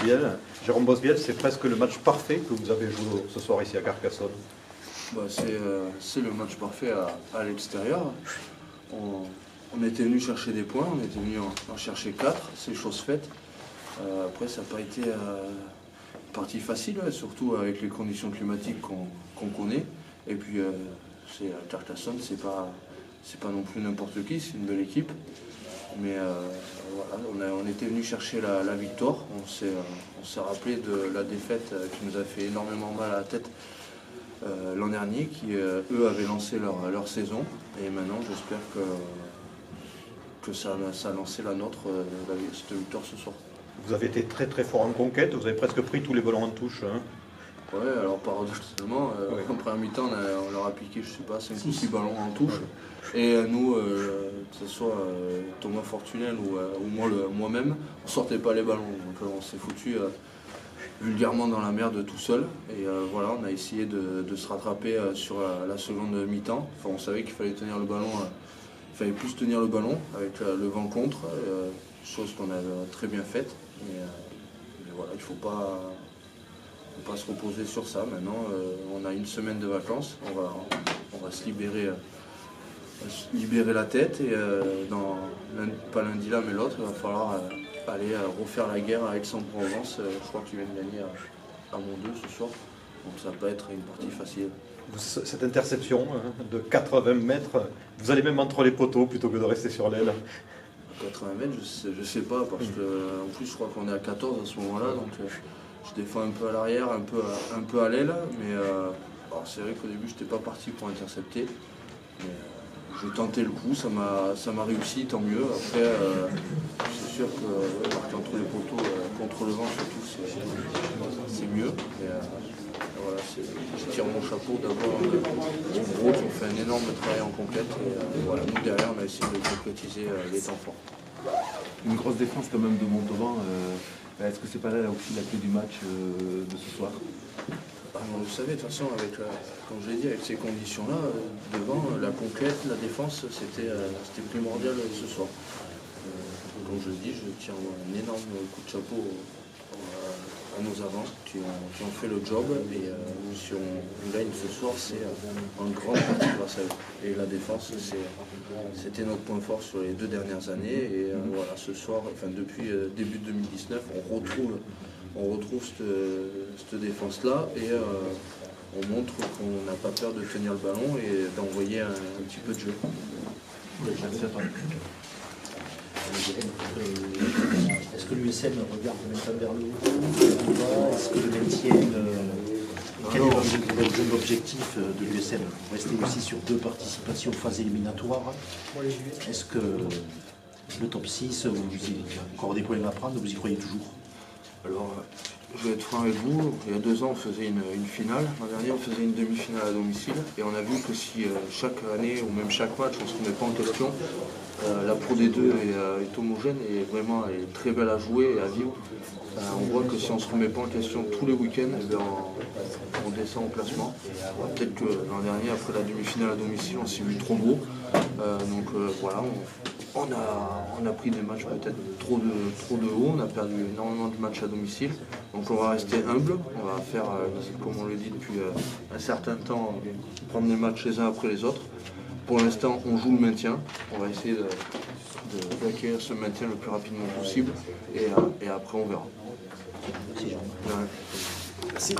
Bosbiel. Jérôme Bosbiel, c'est presque le match parfait que vous avez joué ce soir ici à Carcassonne. C'est le match parfait à l'extérieur. On était venu chercher des points, on était venu en chercher 4, c'est chose faite. Après, ça n'a pas été partie facile, surtout avec les conditions climatiques qu'on connaît. Et puis, Carcassonne, c'est pas non plus n'importe qui, c'est une belle équipe. Mais voilà, on était venu chercher la victoire. On s'est rappelé de la défaite qui nous a fait énormément mal à la tête l'an dernier, qui eux avaient lancé leur saison. Et maintenant, j'espère que ça a lancé la nôtre, cette victoire ce soir. Vous avez été très très fort en conquête, vous avez presque pris tous les ballons en touche. Hein. Ouais, alors paradoxalement, en première mi-temps, on leur a piqué, je sais pas, 5 ou 6 ballons en touche. Et nous, que ce soit Thomas Fortunel ou moi-même, on sortait pas les ballons. Donc on s'est foutu vulgairement dans la merde tout seul. Et voilà, on a essayé de se rattraper sur la seconde mi-temps. Enfin, on savait qu'il fallait tenir le ballon, il fallait plus tenir le ballon avec le vent contre, chose qu'on a très bien faite. Mais voilà, il ne faut pas se reposer sur ça. Maintenant, on a une semaine de vacances, on va se libérer la tête et pas lundi là mais l'autre, il va falloir aller refaire la guerre à Aix-en-Provence. Je crois qu'ils viennent gagner à Mont-2 ce soir, donc ça va pas être une partie facile. Cette interception de 80 mètres, vous allez même entre les poteaux plutôt que de rester sur l'aile. 80 mètres, je sais pas, parce que en plus je crois qu'on est à 14 à ce moment-là, donc je défends un peu à l'arrière, un peu à l'aile, mais c'est vrai qu'au début je n'étais pas parti pour intercepter. Mais, j'ai tenté le coup, ça m'a réussi, tant mieux. Après, c'est sûr que marquer entre les poteaux, contre le vent surtout, c'est mieux. Et, voilà, je tire mon chapeau d'abord aux gros qui ont fait un énorme travail en conquête. Et voilà, nous derrière, on a essayé de concrétiser les temps forts. Une grosse défense quand même de Montauban. Est-ce que c'est pas là aussi la clé du match de ce soir? Vous le savez, de toute façon, comme je l'ai dit, avec ces conditions-là, devant la conquête, la défense, c'était primordial ce soir. Comme je le dis, je tire un énorme coup de chapeau à nos avants qui ont fait le job. Et si on gagne ce soir, c'est en grande partie grâce à eux. Et la défense, c'était notre point fort sur les 2 dernières années. Et voilà, ce soir, enfin depuis début 2019, on retrouve cette défense-là et on montre qu'on n'a pas peur de tenir le ballon et d'envoyer un petit peu de jeu. Est-ce que l'USM regarde maintenant vers le haut? Est-ce que le maintien, quel est l'objectif de l'USM? Rester aussi sur 2 participations aux phases éliminatoires. Est-ce que le top 6, vous avez encore des points à prendre, vous y croyez toujours? Alors, je vais être franc avec vous, il y a 2 ans on faisait une finale, l'an dernier on faisait une demi-finale à domicile et on a vu que si chaque année ou même chaque match on ne se remet pas en question, la Pro D2 est homogène et vraiment elle est très belle à jouer et à vivre. On voit que si on ne se remet pas en question tous les week-ends, on descend au classement. Peut-être que l'an dernier, après la demi-finale à domicile, on s'est vu trop beau. Donc voilà, on a pris des matchs peut-être trop de haut, on a perdu énormément de matchs à domicile. Donc on va rester humble, on va faire, comme on le dit depuis un certain temps, prendre les matchs les uns après les autres. Pour l'instant, on joue le maintien, on va essayer d'acquérir ce maintien le plus rapidement possible et après on verra. Merci Jean. Ouais. Merci.